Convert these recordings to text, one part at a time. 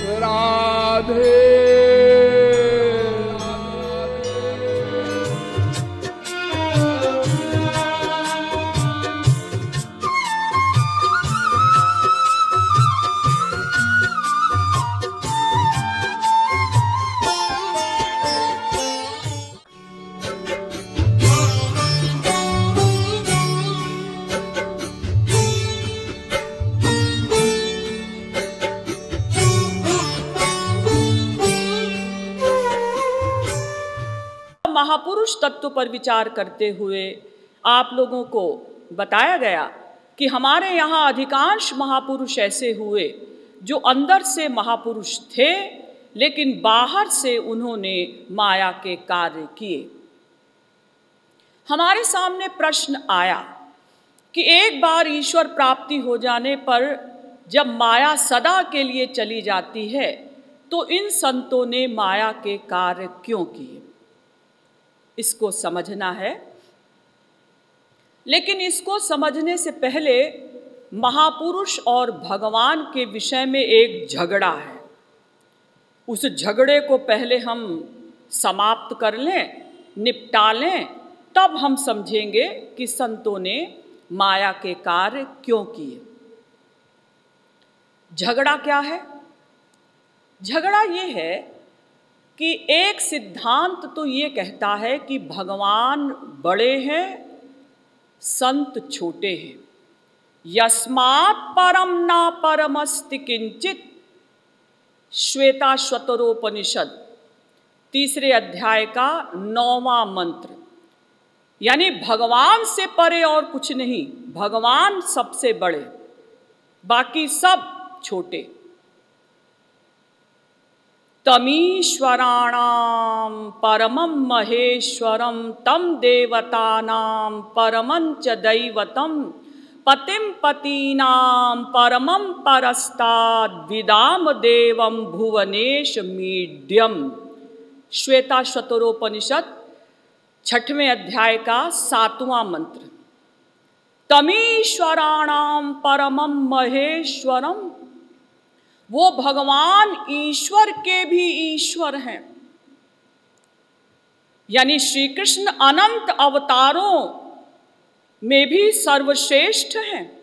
राधे। महापुरुष तत्व पर विचार करते हुए आप लोगों को बताया गया कि हमारे यहाँ अधिकांश महापुरुष ऐसे हुए जो अंदर से महापुरुष थे, लेकिन बाहर से उन्होंने माया के कार्य किए। हमारे सामने प्रश्न आया कि एक बार ईश्वर प्राप्ति हो जाने पर जब माया सदा के लिए चली जाती है तो इन संतों ने माया के कार्य क्यों किए? इसको समझना है, लेकिन इसको समझने से पहले महापुरुष और भगवान के विषय में एक झगड़ा है। उस झगड़े को पहले हम समाप्त कर लें, निपटा लें, तब हम समझेंगे कि संतों ने माया के कार्य क्यों किए। झगड़ा क्या है? झगड़ा ये है कि एक सिद्धांत तो ये कहता है कि भगवान बड़े हैं, संत छोटे हैं। यस्मात् परम ना परमस्ति किंचित, श्वेताश्वतरोपनिषद 3 अध्याय का 9वां मंत्र। यानी भगवान से परे और कुछ नहीं, भगवान सबसे बड़े, बाकी सब छोटे। तमीश्वराणां परमं महेश्वरं तम देवतानां परमं च दैवतं पतिं पतीनां परमं परस्ताद् विदाम देवं भुवनेश मीड्यम। श्वेताश्वतरोपनिषद 6वें अध्याय का 7वां मंत्र। तमीश्वराणां परमं महेश्वरम, वो भगवान ईश्वर के भी ईश्वर हैं। यानी श्री कृष्ण अनंत अवतारों में भी सर्वश्रेष्ठ हैं।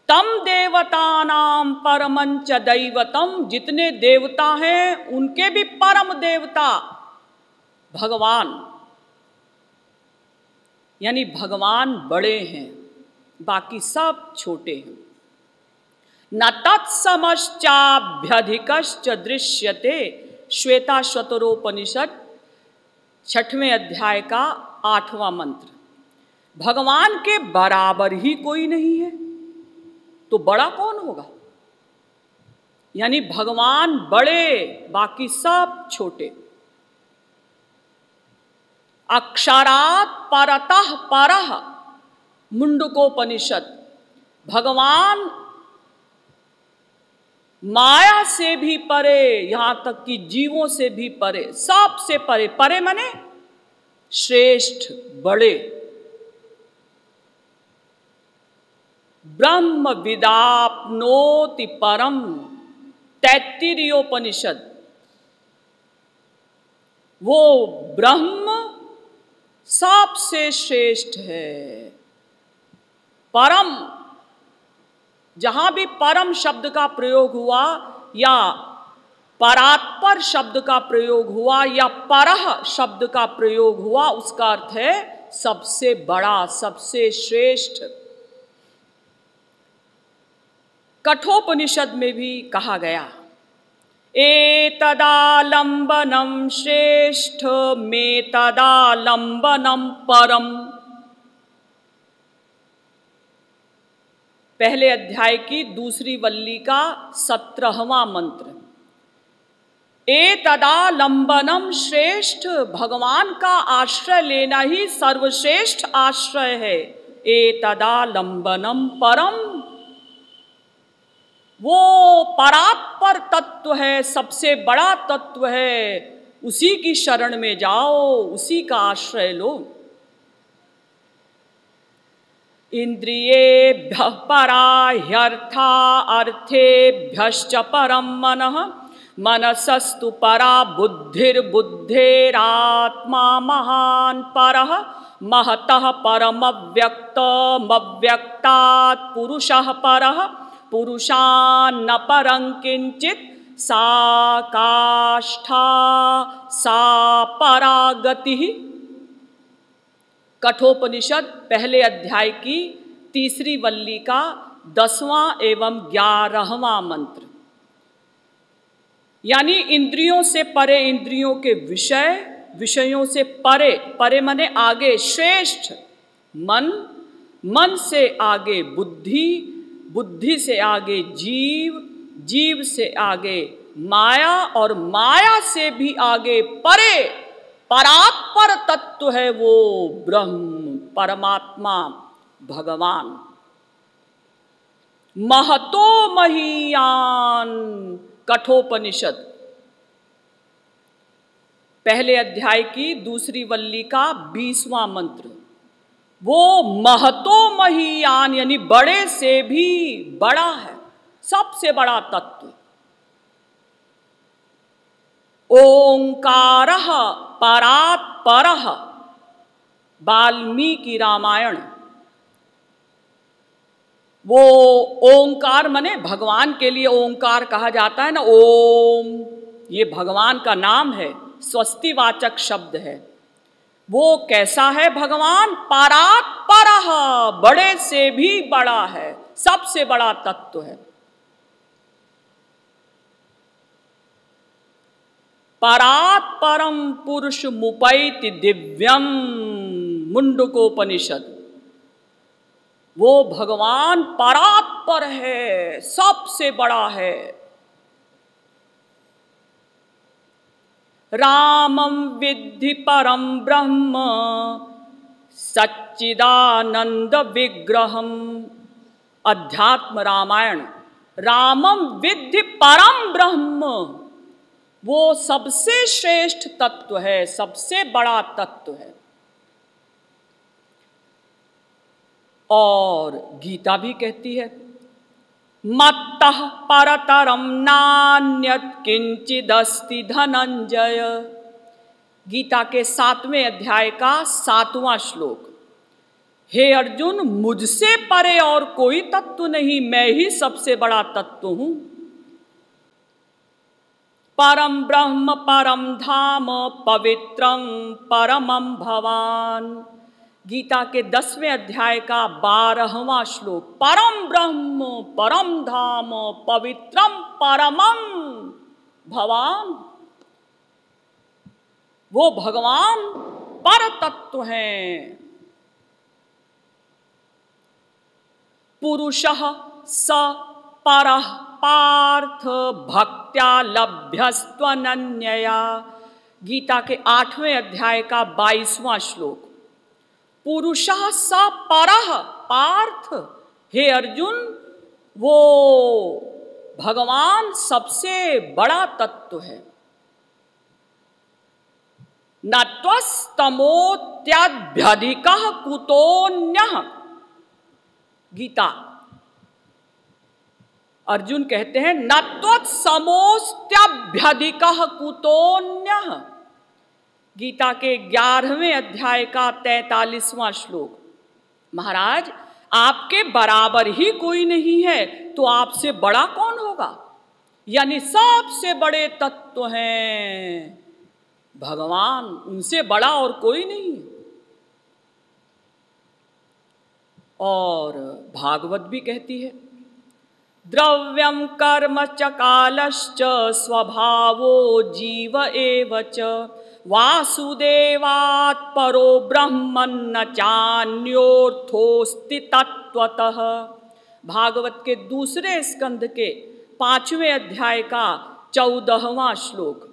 तम देवतानां परमं च दैवतम, जितने देवता हैं उनके भी परम देवता भगवान। यानी भगवान बड़े हैं, बाकी सब छोटे हैं। न तत्समश्चाभ्यधिकश्च दृश्यते, श्वेताश्वतरोपनिषद 6वें अध्याय का 8वां मंत्र। भगवान के बराबर ही कोई नहीं है, तो बड़ा कौन होगा? यानी भगवान बड़े, बाकी सब छोटे। अक्षरात् परतः परः, मुंडकोपनिषद। भगवान माया से भी परे, यहां तक कि जीवों से भी परे, सबसे परे। परे माने श्रेष्ठ, बड़े। ब्रह्म विदाप्नोति परम, तैत्तिरीयोपनिषद। वो ब्रह्म सबसे श्रेष्ठ है। परम, जहां भी परम शब्द का प्रयोग हुआ या परात्पर शब्द का प्रयोग हुआ या परह शब्द का प्रयोग हुआ, उसका अर्थ है सबसे बड़ा, सबसे श्रेष्ठ। कठोपनिषद में भी कहा गया, एतदालंबनम श्रेष्ठ में तदालंबनम परम। पहले अध्याय की 2री वल्ली का 17वां मंत्र। एतदालंबनम श्रेष्ठ, भगवान का आश्रय लेना ही सर्वश्रेष्ठ आश्रय है। एतदालंबनम परम, वो परात्पर तत्व है, सबसे बड़ा तत्व है। उसी की शरण में जाओ, उसी का आश्रय लो। इंद्रियेभ्यः परा ह्यर्था अर्थेभ्यश्च परं मनः मनसस्तु परा बुद्धिर्बुद्धेरात्मा महान् परः महतः परमव्यक्तमव्यक्तात् पुरुषः परः पुरुषान्न परं किंचित् सा काष्ठा सा परा गतिः। कठोपनिषद पहले अध्याय की तीसरी वल्ली का 10वां एवं 11वां मंत्र। यानी इंद्रियों से परे इंद्रियों के विषय, विषयों से परे, परे माने आगे, श्रेष्ठ मन, मन से आगे बुद्धि, बुद्धि से आगे जीव, जीव से आगे माया और माया से भी आगे परे परात्पर तत्व है वो ब्रह्म, परमात्मा, भगवान। महतो महीयान कठोपनिषद पहले अध्याय की दूसरी वल्ली का 20वां मंत्र। वो महतो महीयान यानी बड़े से भी बड़ा है, सबसे बड़ा तत्व। ओंकारः परात् परः, वाल्मीकि रामायण। वो ओंकार माने भगवान के लिए ओंकार कहा जाता है ना, ओम, ये भगवान का नाम है, स्वस्तिवाचक शब्द है। वो कैसा है भगवान? परात् परः, बड़े से भी बड़ा है, सबसे बड़ा तत्व है। परात् परम पुरुष मुपैति दिव्यम मुंडकोपनिषद। वो भगवान परात् पर है, सबसे बड़ा है। रामं विद्धि परम ब्रह्म सच्चिदानंद विग्रहम, अध्यात्म रामायण। रामं विद्धि परम ब्रह्म, वो सबसे श्रेष्ठ तत्व है, सबसे बड़ा तत्व है। और गीता भी कहती है मत्तः परतरम नान्यत् किंचिदस्ति धनंजय। गीता के 7वें अध्याय का 7वां श्लोक। हे अर्जुन, मुझसे परे और कोई तत्व नहीं, मैं ही सबसे बड़ा तत्व हूं। परम ब्रह्म परम धाम पवित्रं परमं भवान। गीता के 10वें अध्याय का 12वां श्लोक। परम ब्रह्म परम धाम पवित्रम परमं भवान। वो भगवान पर तत्व हैं। पुरुषः स परः पार्थ भक्त्या लभ्यस्त्वनन्यया। गीता के 8वें अध्याय का 22वां श्लोक। पुरुषः स परः पार्थ, हे अर्जुन, वो भगवान सबसे बड़ा तत्व है। न त्वस्तमोत्यभ्यधिकः कुतोऽन्यः। गीता। अर्जुन कहते हैं न त्वत्समोऽस्त्यभ्यधिकः कुतोऽन्यः। गीता के 11वें अध्याय का 43वां श्लोक। महाराज, आपके बराबर ही कोई नहीं है, तो आपसे बड़ा कौन होगा? यानी सबसे बड़े तत्व हैं भगवान, उनसे बड़ा और कोई नहीं। और भागवत भी कहती है द्रव्यं कर्म च कालश्च स्वभावो जीव एव च वासुदेवात् परो ब्रह्मन्न चान्योर्थोस्ति तत्त्वतः। भागवत के दूसरे स्कंद के 5वें अध्याय का 14वां श्लोक।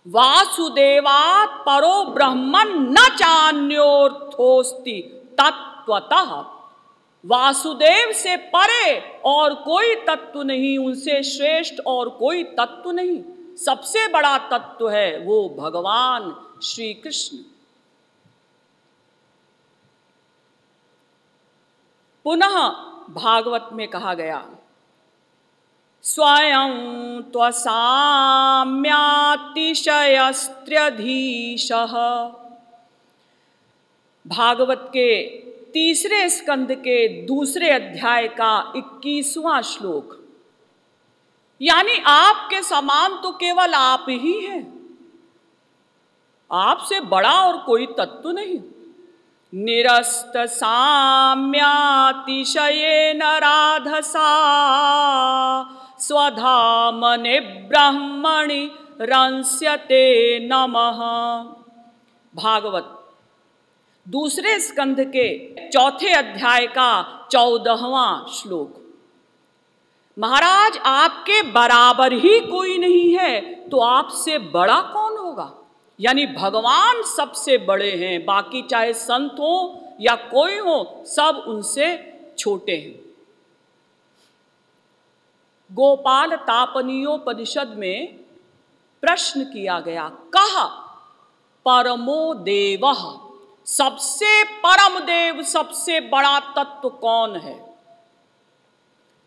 वासुदेवात् परो ब्रह्मन्न चान्योर्थोस्ति तत्त्वतः। वासुदेव से परे और कोई तत्व नहीं, उनसे श्रेष्ठ और कोई तत्व नहीं। सबसे बड़ा तत्व है वो भगवान श्री कृष्ण। पुनः भागवत में कहा गया, स्वयं त्वसाम्यातिशयस्त्र्यधीशः। भागवत के तीसरे स्कंद के दूसरे अध्याय का 21वां श्लोक। यानी आपके समान तो केवल आप ही हैं, आपसे बड़ा और कोई तत्व नहीं। निरस्त साम्यातिशयेन राधसा स्वधामने ब्रह्मणि रंस्यते नमः। भागवत दूसरे स्कंध के चौथे अध्याय का 14वां श्लोक। महाराज, आपके बराबर ही कोई नहीं है तो आपसे बड़ा कौन होगा? यानी भगवान सबसे बड़े हैं, बाकी चाहे संत हो या कोई हो, सब उनसे छोटे हैं। गोपाल तापनीयोपनिषद में प्रश्न किया गया, कहा परमो देवः, सबसे परम देव, सबसे बड़ा तत्व कौन है?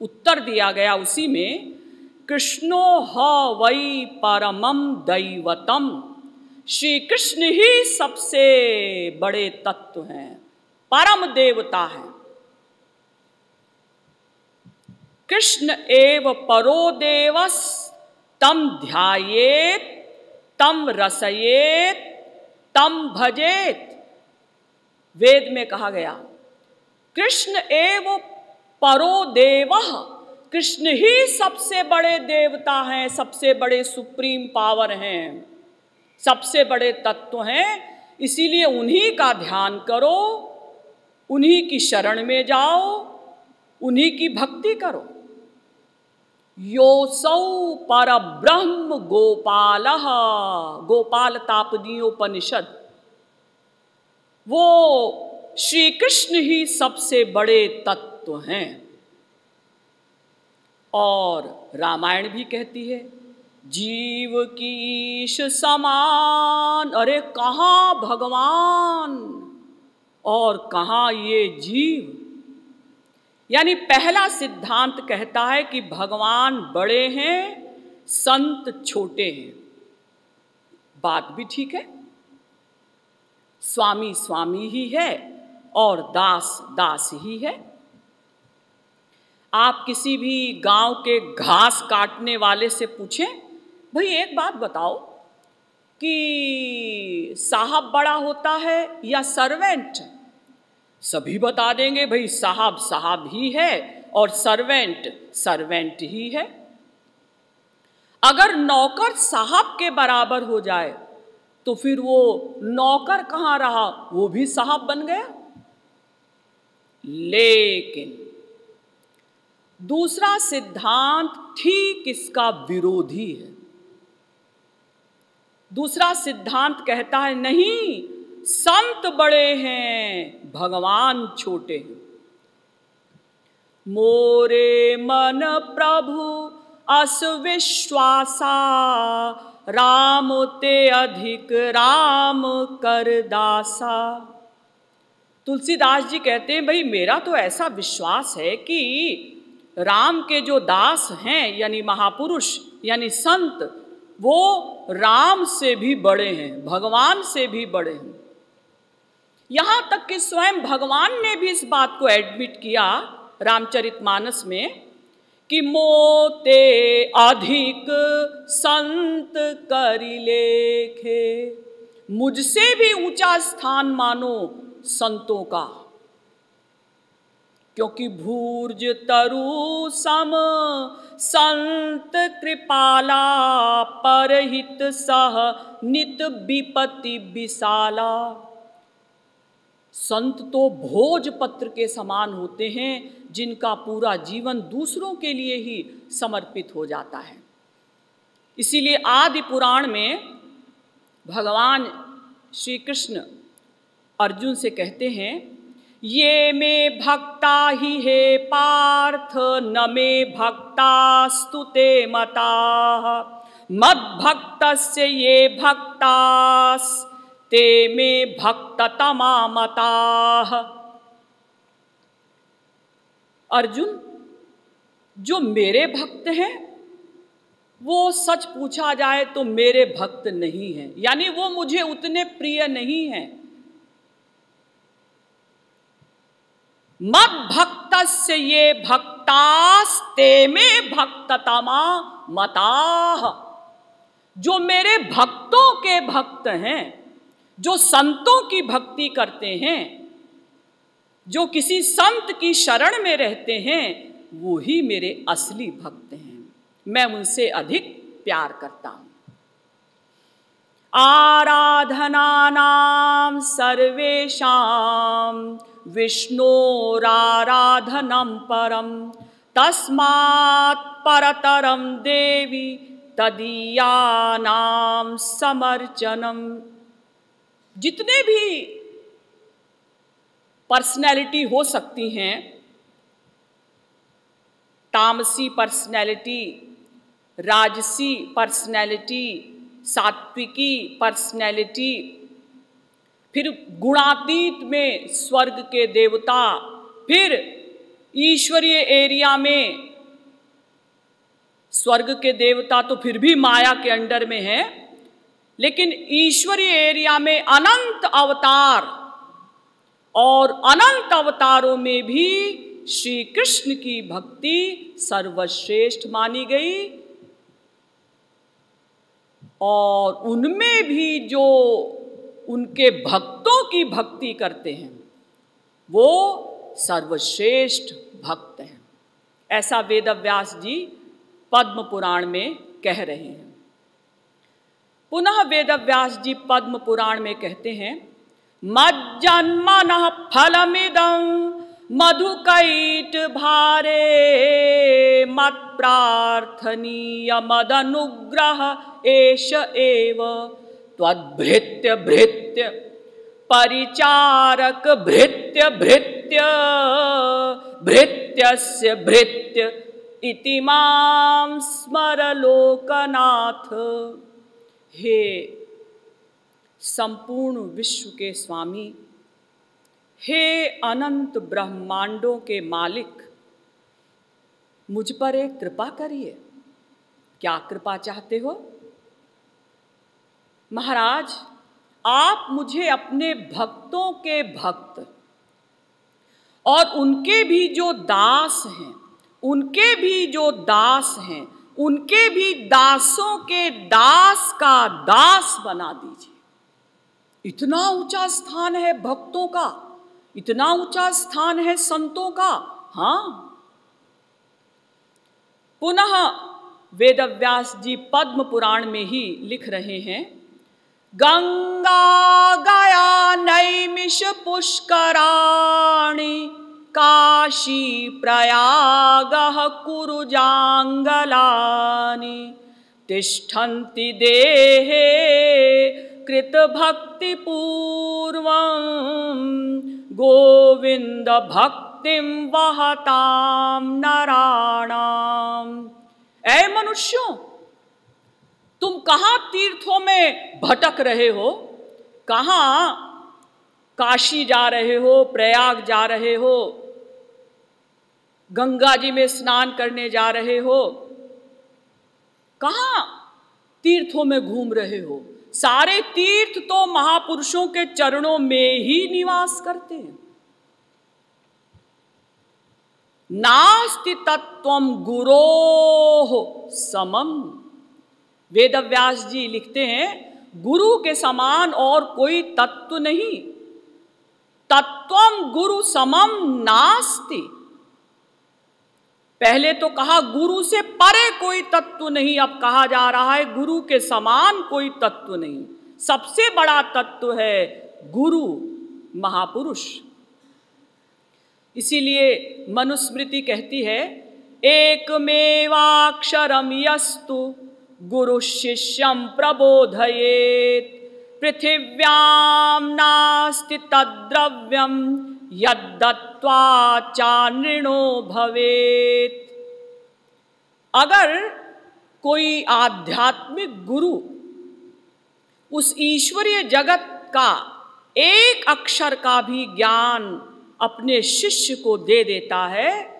उत्तर दिया गया उसी में, कृष्णो ह वै परमम दैवतम। श्री कृष्ण ही सबसे बड़े तत्व हैं, परम देवता हैं। कृष्ण एव परो देवस् तम ध्यायेत तम रसयेत तम भजेत। वेद में कहा गया, कृष्ण एव परो देवः, कृष्ण ही सबसे बड़े देवता हैं, सबसे बड़े सुप्रीम पावर हैं, सबसे बड़े तत्व हैं। इसीलिए उन्हीं का ध्यान करो, उन्हीं की शरण में जाओ, उन्हीं की भक्ति करो। योऽसौ परब्रह्म गोपालः, गोपाल तापनीयोपनिषद। वो श्री कृष्ण ही सबसे बड़े तत्व हैं। और रामायण भी कहती है, जीव की ईश समान। अरे कहाँ भगवान और कहाँ ये जीव। यानी पहला सिद्धांत कहता है कि भगवान बड़े हैं, संत छोटे हैं। बात भी ठीक है, स्वामी स्वामी ही है और दास दास ही है। आप किसी भी गांव के घास काटने वाले से पूछें, भाई एक बात बताओ कि साहब बड़ा होता है या सर्वेंट? सभी बता देंगे भाई साहब साहब ही है और सर्वेंट सर्वेंट ही है। अगर नौकर साहब के बराबर हो जाए तो फिर वो नौकर कहाँ रहा, वो भी साहब बन गया। लेकिन दूसरा सिद्धांत ठीक इसका विरोधी है। दूसरा सिद्धांत कहता है नहीं, संत बड़े हैं, भगवान छोटे हैं। मोरे मन प्रभु अस विश्वासा, राम ते अधिक राम कर दासा। तुलसीदास जी कहते हैं, भाई मेरा तो ऐसा विश्वास है कि राम के जो दास हैं यानी महापुरुष यानी संत, वो राम से भी बड़े हैं, भगवान से भी बड़े हैं। यहाँ तक कि स्वयं भगवान ने भी इस बात को एडमिट किया रामचरितमानस में कि मोते अधिक संत करि लेखे, मुझसे भी ऊंचा स्थान मानो संतों का, क्योंकि भूर्ज तरु सम संत कृपाला, परहित सह नित विपत्ति विशाला। संत तो भोजपत्र के समान होते हैं, जिनका पूरा जीवन दूसरों के लिए ही समर्पित हो जाता है। इसीलिए आदि पुराण में भगवान श्री कृष्ण अर्जुन से कहते हैं, ये में भक्ता ही हे पार्थ, न में भक्तास्तु ते मताः, मद्भक्तस्य ये भक्तास् ते में भक्ततमा मताः। अर्जुन, जो मेरे भक्त हैं वो सच पूछा जाए तो मेरे भक्त नहीं हैं, यानी वो मुझे उतने प्रिय नहीं हैं। मद भक्तस्य ये भक्तास्ते में भक्ततमा मताः। जो मेरे भक्तों के भक्त हैं, जो संतों की भक्ति करते हैं, जो किसी संत की शरण में रहते हैं, वो ही मेरे असली भक्त हैं। मैं उनसे अधिक प्यार करता हूं। आराधनानां सर्वेषां विष्णोराराधनं परं तस्मात् परतरं देवी तदीयानां समर्चनम। जितने भी पर्सनैलिटी हो सकती हैं, तामसी पर्सनैलिटी, राजसी पर्सनैलिटी, सात्विकी पर्सनैलिटी, फिर गुणातीत में स्वर्ग के देवता, फिर ईश्वरीय एरिया में स्वर्ग के देवता तो फिर भी माया के अंडर में है, लेकिन ईश्वरीय एरिया में अनंत अवतार, और अनंत अवतारों में भी श्री कृष्ण की भक्ति सर्वश्रेष्ठ मानी गई। और उनमें भी जो उनके भक्तों की भक्ति करते हैं वो सर्वश्रेष्ठ भक्त हैं। ऐसा वेदव्यास जी पद्म पुराण में कह रहे हैं। पुनः वेदव्यास जी पद्म पुराण में कहते हैं, मज्जन्मनः फलमिदं मधुकैट भारे मत्प्रार्थनीय मदनुग्रह एष एव त्वद्भृत्य भृत्य परिचारक भृत्य भृत्य भृत्यस्य भृत्य इति मां स्मर लोकनाथ। हे संपूर्ण विश्व के स्वामी, हे अनंत ब्रह्मांडों के मालिक, मुझ पर एक कृपा करिए। क्या कृपा चाहते हो? महाराज, आप मुझे अपने भक्तों के भक्त और उनके भी जो दास हैं, उनके भी जो दास हैं, उनके भी दासों के दास का दास बना दीजिए। इतना ऊंचा स्थान है भक्तों का, इतना ऊंचा स्थान है संतों का। हाँ, पुनः वेदव्यास जी पद्म पुराण में ही लिख रहे हैं, गंगा गया नैमिष पुष्कराणि काशी प्रयागः कुरुजांगलानि तिष्ठन्ति देहे कृत भक्ति पूर्वं गोविंद भक्तिं वहतां नराणाम। ऐ मनुष्यों, तुम कहाँ तीर्थों में भटक रहे हो? कहाँ काशी जा रहे हो, प्रयाग जा रहे हो, गंगा जी में स्नान करने जा रहे हो, कहाँ तीर्थों में घूम रहे हो? सारे तीर्थ तो महापुरुषों के चरणों में ही निवास करते हैं। नास्ति तत्वम गुरोः समम। वेदव्यास जी लिखते हैं, गुरु के समान और कोई तत्व नहीं। तत्वम गुरु समम नास्ति। पहले तो कहा गुरु से परे कोई तत्व नहीं, अब कहा जा रहा है गुरु के समान कोई तत्व नहीं। सबसे बड़ा तत्व है गुरु, महापुरुष। इसीलिए मनुस्मृति कहती है, एकमेवाक्षरम यस्तु गुरु शिष्यं प्रबोधयेत् पृथिव्यां नास्ति तद्द्रव्यं यद्दत्त्वा चानृणो भवेत्। अगर कोई आध्यात्मिक गुरु उस ईश्वरीय जगत का एक अक्षर का भी ज्ञान अपने शिष्य को दे देता है,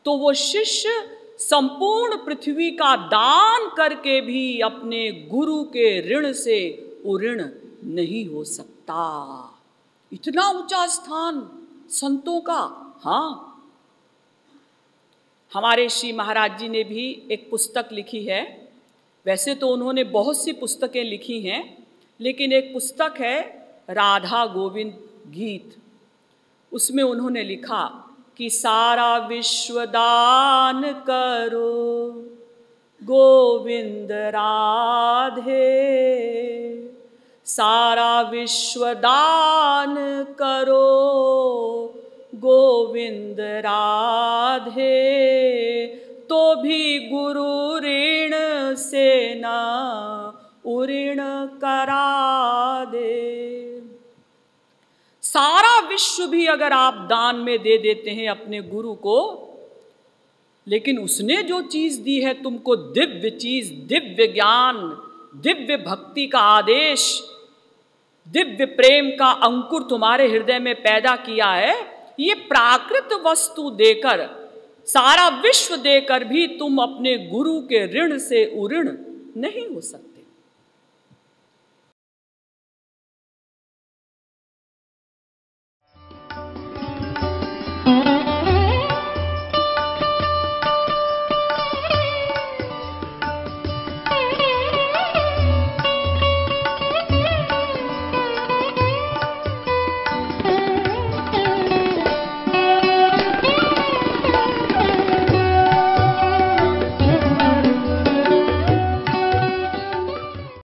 तो वो शिष्य संपूर्ण पृथ्वी का दान करके भी अपने गुरु के ऋण से उऋण नहीं हो सकता। इतना ऊंचा स्थान संतों का। हाँ, हमारे श्री महाराज जी ने भी एक पुस्तक लिखी है। वैसे तो उन्होंने बहुत सी पुस्तकें लिखी हैं, लेकिन एक पुस्तक है राधा गोविंद गीत। उसमें उन्होंने लिखा कि सारा विश्व दान करो गोविंद राधे, सारा विश्व दान करो गोविंद राधे, तो भी गुरु ऋण से न उऋण करा दे। सारा विश्व भी अगर आप दान में दे देते हैं अपने गुरु को, लेकिन उसने जो चीज दी है तुमको, दिव्य चीज, दिव्य ज्ञान, दिव्य भक्ति का आदेश, दिव्य प्रेम का अंकुर तुम्हारे हृदय में पैदा किया है, ये प्राकृत वस्तु देकर, सारा विश्व देकर भी तुम अपने गुरु के ऋण से उऋण नहीं हो सकते।